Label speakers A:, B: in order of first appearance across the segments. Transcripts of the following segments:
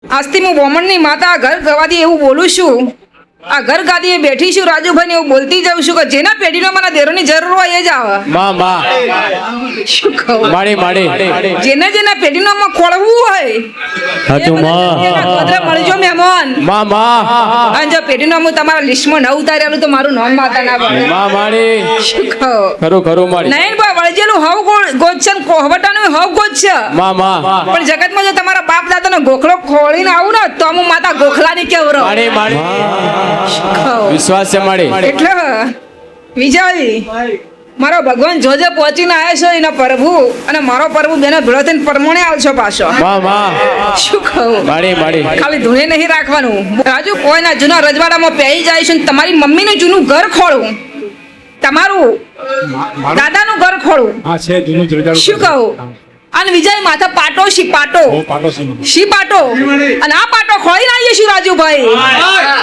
A: આજથી હું બ્રાહ્મણની માતા ઘર ગવાદી એવું બોલું છું. આ ઘર ગાદીએ બેઠી છું રાજુભાઈ એવું બોલતી જાઉં છું કે જેના પેઢીનો મને દેરોની જરૂર હોય એ જ આવે.
B: માં માં
A: શું કહું?
B: માડી માડી
A: જેના પેઢીનો માં ખોળવું હોય
B: હાચું માં
A: ગોદરે મળજો મહેમાન.
B: માં માં
A: અને જો પેઢીનો હું તમારા લિસ્ટમાં ન ઉતારેલું તો મારું નામ માતા ના બને.
B: માં માડી
A: શું કહું?
B: ખરું ખરું માડી
A: નહીં બા વળજેલું હવ ગોજ છે ને કોહવટાનું હવ ગોજ છે.
B: માં માં
A: પણ જગતમાં જો તમારા બાપ દાદાનો ગોખલો ખોળીને આવું ને તો હું માતા ગોખલાની કેવરો.
B: માડી માડી વિશ્વાસ છે માડી
A: એટલે વિજય મારો ભગવાન જોજે પહોંચીને આવ્યો છે એના પ્રભુ અને મારો પ્રભુ બેને ભેળો થઈને પરમોણે આવશો પાછો.
B: માં માં
A: શું કહું?
B: માડી માડી
A: ખાલી ધૂણે નહીં રાખવાનું. રાજુ કોઈના જૂના રજવાડામાં પહેરી જાય છે ને તમારી મમ્મીનું જૂનું ઘર ખોળું, તમારું દાદાનું ઘર ખોળું.
C: હા છે જૂનું જરજાળું.
A: શું કહું? અને વિજય માથા પાટો શી પાટો
C: પાટો છે.
A: શી પાટો અને આ પાટો ખોઈ ના આવીએ છું રાજુભાઈ.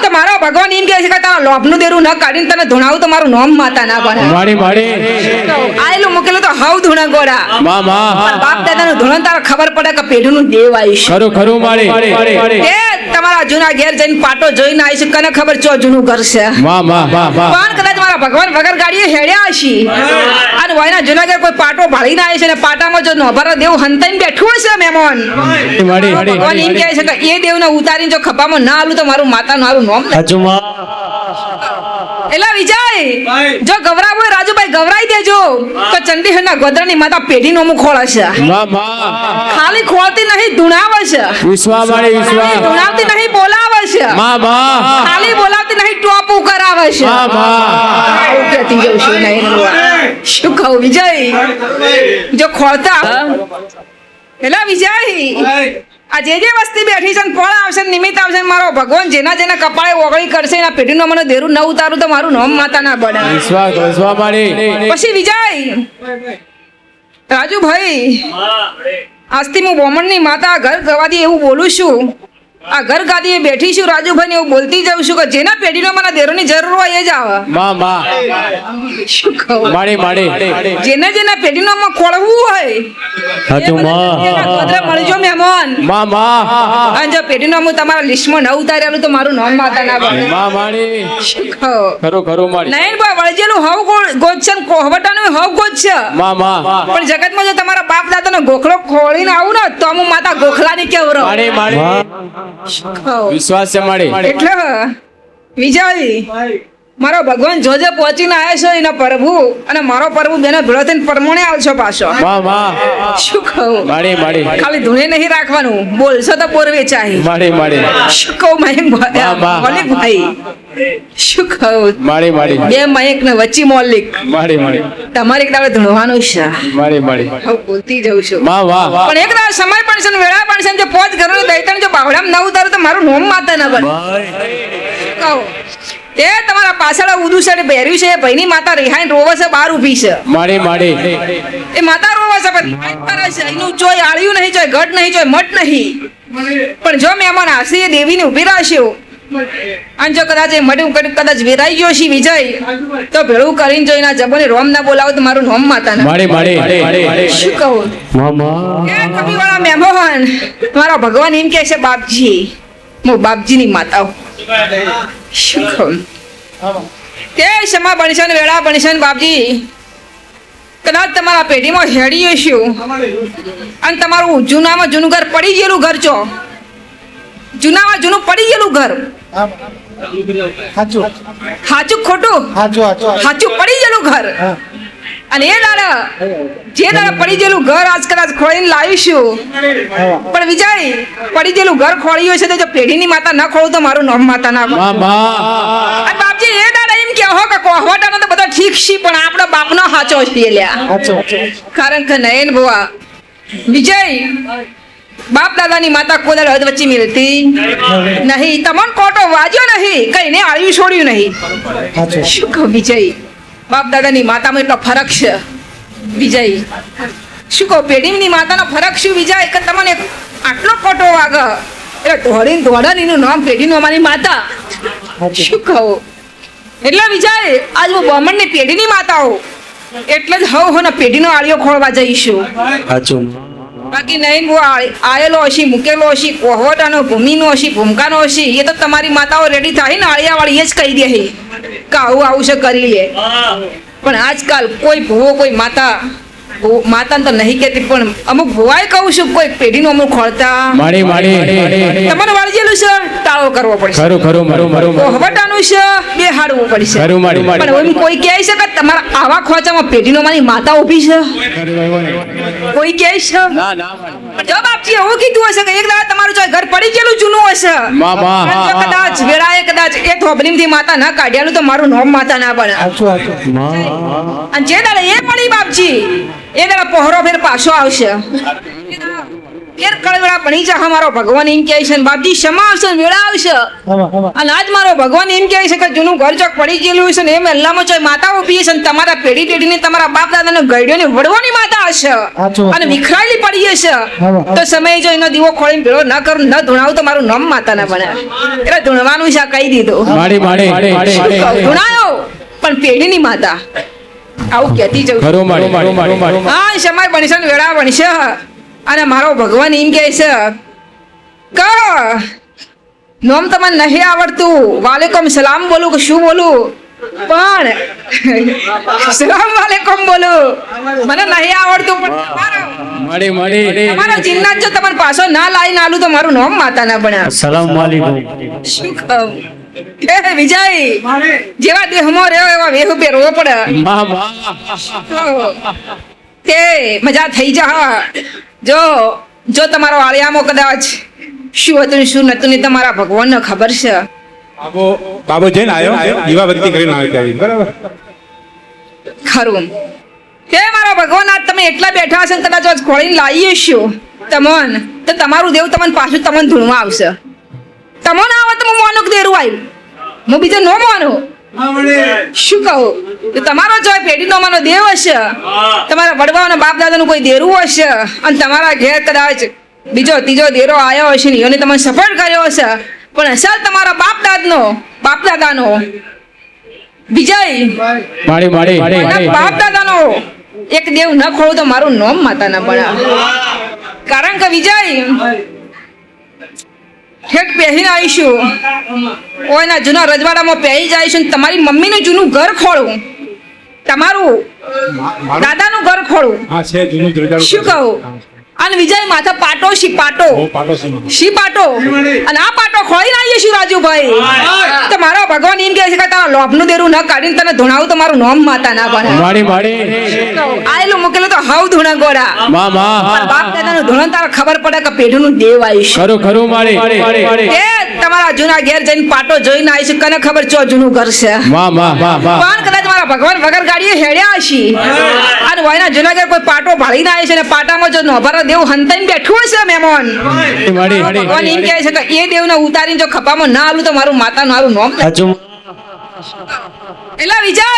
A: તો મારો ભગવાન એમ કહે છે કે તારા લોભનું દેરું ન કાઢીને તને ધૂણાવું તો મારું નામ માતા ના બને.
B: માડી માડી
A: આયેલું મૂકેલું તો હવ ધૂણા ગોળા.
B: માં માં
A: બાપ દાદાનું ધૂણન તારે ખબર પડે કે પેઢીનું દેવ આવીશ.
B: ખરું ખરું માડી
A: એ તમારા જૂના ઘેર જઈને પાટો જોઈને આવીશ કને ખબર ચો જૂનું ઘર છે.
B: માં માં માં
A: પણ કદાચ મારા ભગવાન વગર ગાડીએ હેડ્યા હશી અને વાયના જૂના ઘેર કોઈ પાટો ભાળીને આવે છે ને પાટામાં જો નોભર દેવ હંતાઈને બેઠું હશે મહેમાન.
B: માડી
A: ભગવાન એમ કહે છે કે એ દેવને ઉતારીને જો ખભામાં ના આલું તો મારું માતાનું મારું નામ લે.
B: હાચું માં
A: એલા વિજય જો ગવરાવ હોય રાજુભાઈ ગવરાઈ દેજો તો ચંડીગઢના ગોદરાની માતા પેઢી નોમું ખોળે છે.
B: માં માં
A: ખાલી ખોળતી નહીં ધૂણાવે છે.
B: વિશ્વાસ માડી વિશ્વાસ
A: ધૂણાવતી નહીં બોલાવે છે.
B: માં માં
A: ખાલી બોલાવતી નહીં ટોપું કરાવે છે.
B: માં માં
A: આવું કહેતી જઉં છું નહીં. શું કહું વિજય જો ખોળતા એલા વિજય આ જે વસ્તી બેઠી છે ને ફળ આવશે ને નિમિત્ત આવશે ને મારો ભગવાન જેના કપાળે ઓગળી કરશે એના પેઢીનો મને દેરું ન ઉતારું તો મારું નામ માતા ના બને.
B: વિશ્વાસ વિશ્વાસ માડી
A: પછી વિજય રાજુભાઈ આજથી હું બ્રાહ્મણની માતા ઘર ગવાદી એવું બોલું છું. આ ઘર ગાદીએ બેઠી છું રાજુભાઈ એવું બોલતી જાઉં છું કે જેના પેઢીનો મને દેરોની જરૂર હોય એ જ આવે.
B: માં માં
A: શું કહું?
B: માડી માડી
A: જેના પેઢીનો માં ખોળવું હોય
B: હાચું માં
A: ગોદરે મળજો મહેમાન.
B: માં માં
A: અને જો પેઢીનો હું તમારા લિસ્ટમાં ન ઉતારેલું તો મારું નામ માતા ના બને.
B: માં માડી
A: શું કહું?
B: ખરું ખરું માડી
A: નહીં બા વળજેલું હવ ગોજ છે ને કોહવટાનું હવ ગોજ છે.
B: માં માં
A: પણ જગતમાં જો તમારા બાપ દાદાનો ગોખલો ખોળીને આવું ને તો હું માતા ગોખલાની કેવરો.
B: માડી માડી
A: શું કહું?
B: વિશ્વાસ છે માડી
A: એટલે વિજય મારો ભગવાન જોજે પહોંચીને આવ્યો છે એના પ્રભુ અને મારો પ્રભુ બેને ભેળો થઈને પરમોણે આવશો પાછો.
B: માં માં
A: શું કહું?
B: માડી માડી
A: ખાલી ધૂણે નહીં રાખવાનું. બોલશો તો પોરવે ચાહી.
B: માડી માડી
A: શું કહું મયંકભાઈ?
B: વાહ, વાહ.
A: મલિકભાઈ શું કહું?
B: માડી માડી
A: બે મયંક ને વચ્ચી મોલિક
B: માડી માડી
A: તમારે એક દાડે ધૂણવાનું છે.
B: માડી માડી
A: હું બોલતી જઉં છું.
B: માં વાહ
A: પણ એક દાડે સમય પણ છે ને વેળા પણ છે ને જો પોત ઘરનું દૈતણ જો બાવડામાં ન ઉતારું તો મારું નોમ માતા ના બને. કહું એ તમારા પાછળ ઉદુ સાડે પહેર્યું છે એ ભાઈની માતા રિહાઈને રોવે છે બહાર ઊભી છે.
B: માડી માડી
A: એ માતા રોવે છે પણ ભાઈ કરે છે એનું જોઈ આળ્યું નહીં જોઈ ગઢ નહીં જોઈ મઠ નહીં. પણ જો મહેમાન આસી એ દેવીને ઊભી રાખ્યો અને જો કદાચ એ મઢ કદાચ વેરાઈ ગયો છે વિજય તો ભેળું કરીને જોઈને જબોને રોમ ના બોલાવો તો મારું નોમ માતા ના.
B: માડી માડી
A: શું કહું?
B: મામા
A: એ કવિવાળા મહેમાન મારા ભગવાન એમ કહે છે બાપજી હું બાપજીની માતા હું. શું કહું? તે સમા બનશે ને વેળા બનશે ને બાપજી કદાચ તમારા પેઢીમાં હેડી હશું અને તમારું જૂનામાં જૂનું ઘર પડી ગયેલું ઘર છો જૂનામાં જૂનું પડી ગયેલું ઘર
C: સાચું
A: સાચું ખોટું સાચું પડી ગયેલું ઘર અને એ દાડા જે દાડા પડી ગયેલું ઘર આજ કદાચ ખોળીને લાવીશું પણ વિજય પડી ગયેલું ઘર ખોળ્યું છે તો જો પેઢીની માતા ન ખોળું તો મારું નામ માતા ના બને.
B: મામા
A: અને બાપજી એ દાડા એમ કહો કે કોહવટાનો તો બધા ઠીક છે પણ આપણો બાપનો હાચો છે લ્યા. કારણ કે નયન બુઆ વિજય બાપ દાદાની માતા કોદાળ હદ વચ્ચે મિલતી નહીં. તમને કોટો વાજ્યો નહીં કઈને આળ્યું છોડ્યું નહીં. શું કહું વિજય બાપ દાદાની માતામાં એટલો ફરક છે વિજય. શું કહું પેઢીની માતાનો ફરક શું વિજય કે તમને આટલો કોટો વાગે એટલે ધોળીને ધોળાનીનું નામ પેઢીનું અમારી માતા. શું કહું? એટલે વિજય આજ હું બ્રાહ્મણની પેઢીની માતાઓ એટલે જ હવ હો ને પેઢીનો આળિયો ખોળવા જઈશું.
B: સાચું
A: બાકી નહીં બુઆ આયેલો હશી મૂકેલો હશી કોહવટાનો ભૂમિનો હશી ભૂમકાનો હશી એ તો તમારી માતાઓ રેડી થાય ને આળિયાવાળી એ જ કહી દે કે આવું આવું છે કરી લે. પણ આજકાલ કોઈ ભૂવો કોઈ માતાને તો નહીં કહેતી પણ અમુક ભુવાય કહું છું કોઈ પેઢીનું અમુક ખોળતા
B: માડી માડી
A: તમારે વાળજેલું છે ટાળો કરવો પડશે.
B: ખરું ખરું મારું મારું
A: કોહવટાનું છે બે હાડવું પડશે.
B: ખરું માડી
A: પણ
B: માડી
A: એમ કોઈ કહે છે કે તમારા આવા ખોચામાં પેઢીનો મારી માતા ઊભી છે કોઈ કહે છે?
B: ના ના માડી.
A: જો બાપજી એવું કીધું હશે કે એક દાડા તમારું જો ઘર પડી ગયેલું જૂનું હશે
B: માં માં
A: અને જો કદાચ વેળાએ કદાચ એ થોબલીમાંથી માતા ના કાઢ્યાલું તો મારું નામ માતા ના બને. અને જે દાડે એ પડી બાપજી એ દાડા પહોરો ફેર પાછો આવશે ફેર કળવેળા બની જા મારો ભગવાન એમ કહે છે ને બાપજી ક્ષમા આવશે ને વેળા આવશે. અને આજ મારો ભગવાન એમ કહે છે કે જૂનું ઘર ચોક પડી ગયેલું છે ને એમ અલ્લામાં ચોય માતા ઊભી છે ને તમારા પેઢી પેઢીને તમારા બાપ દાદાને ગઈડ્યોને વડવાની માતા હશે અને વિખરાયેલી પડી હશે તો સમય જો એનો દીવો ખોળીને ભેળો ન કરું ન ધૂણાવું તો મારું નામ માતા ના બને. એટલે ધૂણવાનું છે આ કહી દીધું.
B: માડી માડી
A: ધૂણાયો પણ પેઢીની માતા આવું કહેતી જવું.
B: ખરું માડી માડી માડી.
A: હા સમય બનશે ને વેળા બનશે અને મારો ભગવાન એમ કહે છે કે નોમ તમને નહીં આવડતું વાલેકુમ સલામ બોલું કે શું બોલું પણ સલામ વાલેકુમ બોલું મને નહીં આવડતું પણ
B: માડી માડી
A: તમારા જીન્નાત જો તમને પાછો ના લાવીને આલું તો મારું નામ માતા ના બન્યા.
B: સલામ વાલેકુમ.
A: શું કહું હે વિજય જેવા દેહમાં રહ્યો એવા વેહ પહેરવો પડે
B: માં માં
A: તે મજા થઈ જા. જો તમારો આળિયામાં કદાચ શું હતું ને શું નતું ને તમારા ભગવાનને ખબર છે.
C: બાબો જઈને આવ્યો દીવાબત્તી કરીને આવ્યો ત્યાં બરાબર.
A: ખરું તે મારા ભગવાન આજ તમે એટલા બેઠા હશે ને કદાચ આજ ખોળીને લાવીએ શું તમન તો તમારું દેવ તમને પાછું તમને ધૂણવા આવશે. તમને આવે તો હું મોનું દેરું આવ્યું હું બીજો નો માનું. શું કહું તો તમારો જો પેઢીનો માનો દેવ હશે તમારા વડવાઓના બાપ દાદાનું કોઈ દેરું હશે અને તમારા ઘેર કદાચ બીજો ત્રીજો દેરો આવ્યો હશે ને એને તમે સફળ કર્યો હશે પણ અસલ તમારા બાપ દાદાનો વિજય
B: માડી માડી
A: એના બાપ દાદાનો એક દેવ ન ખોળું તો મારું નામ માતા ના બના. કારણ કે વિજય ઠેઠ પહેરીને આવીશું ઓયના જૂના રજવાડામાં પહેરી જઈશું ને તમારી મમ્મીનું જૂનું ઘર ખોળું તમારું દાદાનું ઘર ખોળું.
C: હા છે જૂનું દ્રજાળું.
A: શું કહું અને વિજય માથા પાટો શી પાટો શી પાટો અને આ પાટો ખોળી ના આવીએ શું રાજુભાઈ તો મારો ભગવાન એમ કહે છે કે તારા લોભનું દેરું ન કાઢીને તને ધૂણાવું તો મારું નામ માતા ના બને.
B: માડી માડી
A: આયેલું મૂકેલું તો હવ ધૂણા ગોળા
B: માં માં
A: બાપ દાદાનું ધૂણન તારે ખબર પડે કે પેઢીનું દેવ આવીશ.
B: ખરું ખરું માડી
A: એ તમારા જૂના ઘેર જઈને પાટો જોઈને આવીશ કને ખબર ચો જૂનું ઘર છે
B: માં માં માં
A: પણ કદાચ મારા ભગવાન વગર ગાડીએ હેડ્યા હશે અને વાયના જૂના ઘેર કોઈ પાટો ભાળીને આવે છે ને પાટામાં જો નોભરા દેવ હંતાઈને બેઠું હશે મહેમાન
B: માડી
A: ભગવાન એમ કહે છે કે એ દેવને ઉતારીને જો ખપામાં ના આલું તો મારું માતાનું મારું નામ એલા વિજય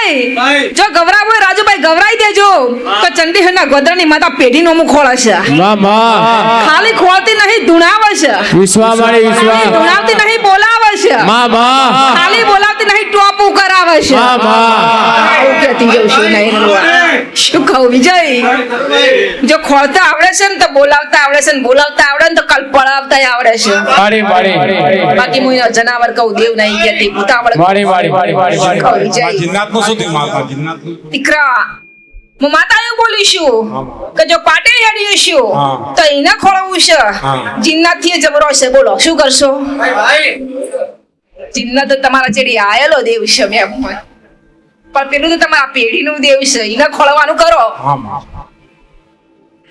A: જો ગવરાવ હોય રાજુભાઈ ગવરાઈ દેજો તો ચંડીહરના ગોદરાની માતા પેઢીનો મુખ ખોળે છે
B: માં માં
A: ખાલી ખોળતી નહીં ધૂણાવે છે
B: વિશ્વા માડી વિશ્વા
A: ધૂણાવતી નહીં બોલાવે છે
B: માં માં
A: ખાલી બોલાવતી નહીં ટોપું કરાવે છે
B: માં માં
A: આવું કહેતી જઉં છું નહીં શું કહું વિજય જો ખોળતા આવડે છે ને તો બોલાવતા આવડે છે ને બોલાવતા આવડે ને તો કલ્પડાવતા આવડે છે
B: માડી માડી
A: બાકી હું એનો જનાવર કહું દેવ નહીં કહેતી ભૂતાવળ
B: માડી માડી માડી
A: કહું વિજય
C: જિન્નાતનું શું થયું માતા જિન્નાતનું?
A: દીકરા હું માતા એવું બોલીશું કે જો પાટે હેડીશું
C: હા.
A: તો એને ખોળવું છે
C: હા.
A: જીન્નાથી એ જબરો છે બોલો શું કરશો જીન્નાત તો તમારા ચેડી આયેલો દેવ છે મેં પણ પેલું તો તમારા પેઢીનું દેવ છે એને ખોળવાનું કરો
C: હા માં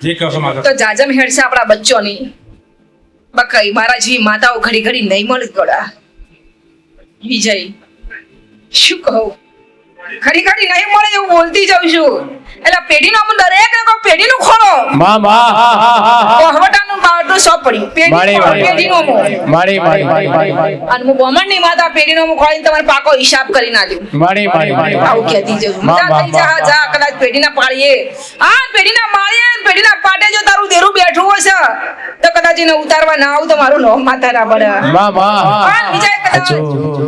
C: જે કહો છો માતા
A: તો જાજમ હેડશે આપણા બચ્ચોની બકઈ મારા જેવી માતાઓ ઘડી ઘડી નહીં મળી ગળા વિજય શું કહું ઘડી ઘડી નહીં મળે એવું બોલતી જાઉં છું એટલે પેઢીનો અમુક દરેક ને કહું પેઢીનું ખોળો
B: માં માં
A: કોહવટાનું બાવટું સો પડ્યું
B: માડી
A: પેઢીનું
B: માડી માડી
A: અને હું બ્રાહ્મણની માતા પેઢીનો મુખ ખોળીને તમારે પાકો હિસાબ કરી નાખ્યો
B: માડી માડી
A: આવું કહેતી જઉં મજા થઈ જા કદાચ પેઢીના પાળીએ પેઢીના માળીએ પેઢીના પાટે જો તારું દેરું બેઠું હશે તો કદાચ એને ઉતારવા ના આવું તો મારું નામ માતા ના પડે
B: માં માં
A: પણ બીજા કદાચ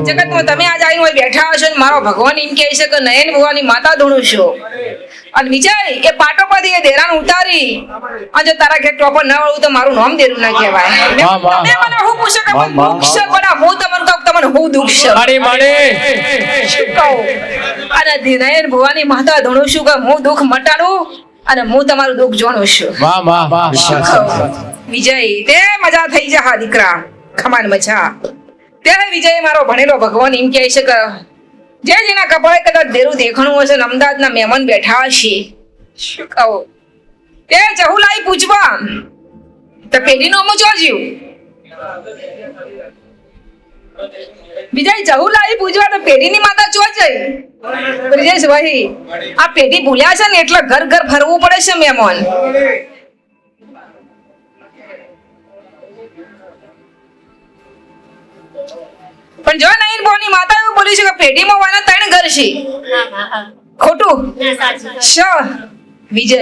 A: જગતમાં તમે આજ આવીને હોય બેઠા હશો ને મારો ભગવાન એમ કહે છે કે નયન ભુવાની માતા ધૂણું છો અને વિજય એ પાટો પરથી એ દેરાણ ઉતારી અને જો તારા ઘેર ટોપર ન વળું તો મારું નામ દેરું ના કહેવાય.
B: વાહ, વાહ.
A: તમે મને હું પૂછો કે
B: વાહ,
A: મને
B: વાહ,
A: દુઃખ છે
B: વાહ.
A: પણ હું તમને કહું તમને હું દુઃખ છે.
B: માડી
A: શું કહું? અને દિનયન ભુવાની માતા ધણું શું કે હું દુઃખ મટાડું અને હું તમારું દુઃખ જાણું છું.
B: વાહ વાહ વાહ
A: શું કહું? વિજય તે મજા થઈ જા હા દીકરા ખમાન મજા. ત્યારે વિજય મારો ભણેલો ભગવાન એમ કહે છે કે જે જેના કપાળે કદાચ દેરું દેખાણું હશે ને અમદાવાદના મહેમાન બેઠા હશે. શું કહું? તે જહુલાઈ પૂછવા તો પેઢીનો અમુ જોજ્યું. વિજય જહુલાઈ પૂછવા તો પેઢીની માતા ચો જઈ. બ્રિજેશ ભાઈ આ પેઢી ભૂલ્યા છે ને એટલે ઘર ઘર ફરવું પડે છે મહેમાન. પણ જો નહીં બોની માતા એવું બોલી છે કે પેઢીમાં વાના ત્રણ ઘર છે. ખોટું શ વિજય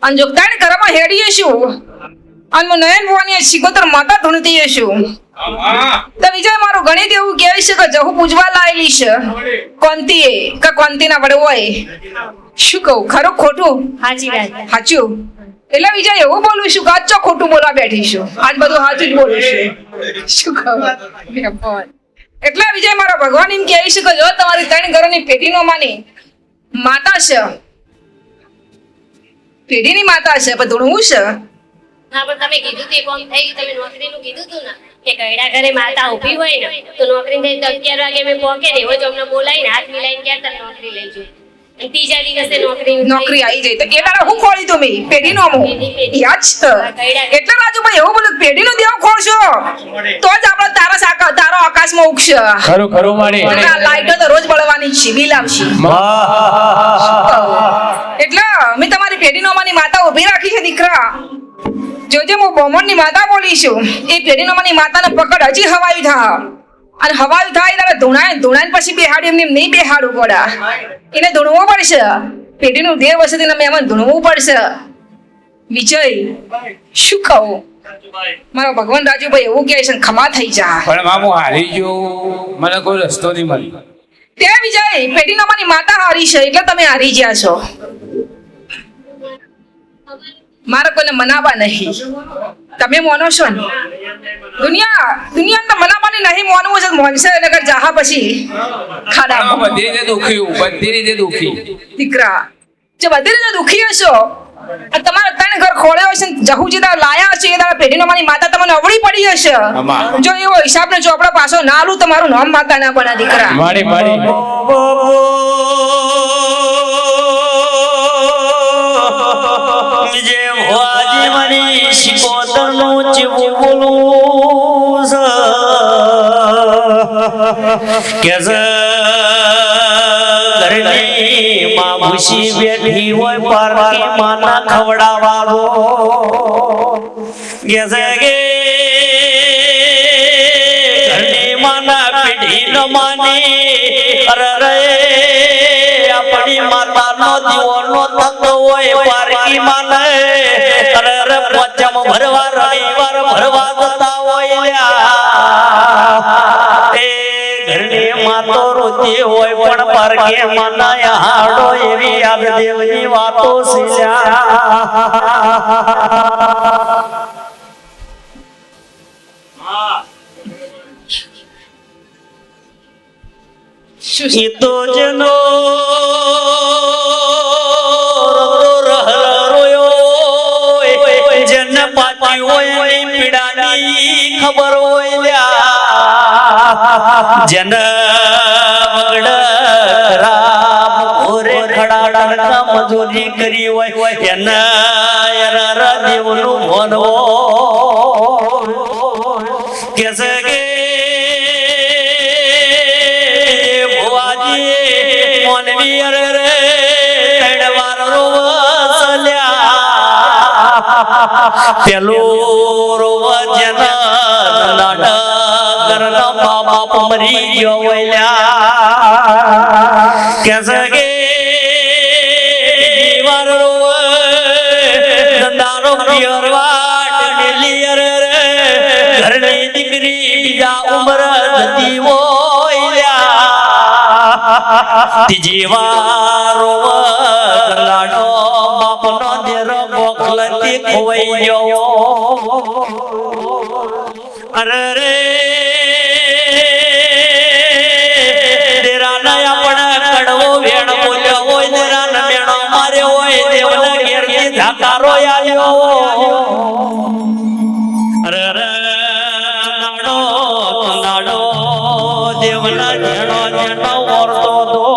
A: અને જો ત્રણ ઘરમાં હેડીએ શું અને હું નયન ભવાની શિકોતર માતા ધૂણતી છું તો વિજય મારું ગણિત એવું કહે છે કે જહુ પૂજવા લાયેલી છે કોંતીએ કે કોંતીના વડવાએ. શું કહું ખરું ખોટું? સાચું. એટલે વિજય એવું બોલું છું કે આજ ખોટું બોલવા બેઠી છું આજ બધું સાચું જ બોલું છું. શું કહું? એટલે વિજય મારો ભગવાન એમ કહે છે કે જો તમારી ત્રણ ઘરોની પેઢીનો માની માતા છે પેઢીની માતા છે પણ ધૂણવું છે.
D: હા પણ તમે કીધું તે કોમ થઈ ગયું. તમે નોકરીનું કીધું તું ને કે કઈડા ઘરે માતા ઊભી હોય ને તો નોકરી થઈ તો 11 વાગે મેં પોકે ને એવો જ અમને બોલાવીને હાથ મિલાઈને ક્યાં તાર નોકરી લઈ જજો. અને ત્રીજા દિવસે
A: નોકરી આવી જાય તો એ દાડા હું ખોળી તું મેં પેઢીનો અમુ યાદ છે. એટલે રાજુભાઈ એવું બોલું પેઢીનું દેવ ખોળશો તો જ આપણે તારો આકાશમાં ઉગશે.
B: ખરું ખરું માડી
A: અને આ લાઈટો તો રોજ બળવાની જ છે બિલ આવશે. એટલે મેં તમારી પેઢીનો અમારી માતા ઊભી રાખી છે દીકરા. જોજે હું બોમણની માતા બોલી છું એ પેઢીનો અમારી માતાને પકડ હજી હવાયું થા અને હવાયું થાય ત્યારે ધૂણાને પછી બેહાડ્યું એમને નહીં બેહાડવું પડે. એને ધૂણવું પડશે. પેઢીનું દેવ હશે તેને મહેમાન ધૂણવું પડશે. વિજય શું કહું? મારો ભગવાન રાજુભાઈ એવું કહે છે ખમા થઈ જા.
B: પણ મામું હારી ગયો મને કોઈ રસ્તો નહીં મળ્યો.
A: તે વિજય પેઢીનો અમારી માતા હારી છે એટલે તમે હારી ગયા છો. મારે કોઈને મનાવા નહીં. તમે મોનો છો ને દુનિયા મનાવાની નહીં મોનવું છે મોનશે નગર જાહા પછી ખાડા
B: બધી રીતે દુખી
A: દીકરા જે બધી રીતે દુખી હશો તમારા ત્રણ ઘર ખોળ્યો હશે જહુજી દાળ લાયા હશે એ દાળ પેઢીનો મારી માતા તમને અવળી પડી હશે. જો એવો હિસાબ ને ચોપડા પાછો ના આલું તમારું નામ માતા ના બના દીકરા.
B: માડી માડી
E: જે હોજી મની શિકોતરનું ચીવું બોલું છે કે ઘરની માં ભૂસી બેઠી હોય પારકી માના ખવડાવાળો કે ઘરની માના પેઢી ન માની અરે આપણી માતાનો દીવાનો થતો હોય પારકી માને અરે પચમ ભરવા રવિવાર ભરવા જતા હોય એ ઘરની માતો રોતી હોય પણ પારકી માના હાડો એવી યાદ દેવની વાતો છે તો જનો જન પાટી હોય પીડાની ખબર હોય જન રામ ઓરે ખડા ડણકા મજૂરી કરી હોય એના દેવનું મન કે છે પેલું રોવજન લાડા બાપ મરી ગયો વલ્યા કે સગે વાર રોવ દંદારો પિયરવાટ લિયર ઘરની દીકરી બીજા ઉમર જતી હોય ત્રીજી વાર રોવ લાડો બાપનો દેરો મોકલતી ખોવાઈ ગયો અરે રે દેરાને આપણે કડવો વેણ બોલ્યો હોય દેરાને મેણો માર્યો હોય દેવના ઘેરથી ધાકારો આવ્યો અરે રે નાડો નાડો દેવના જેણો જેણો ઓરતો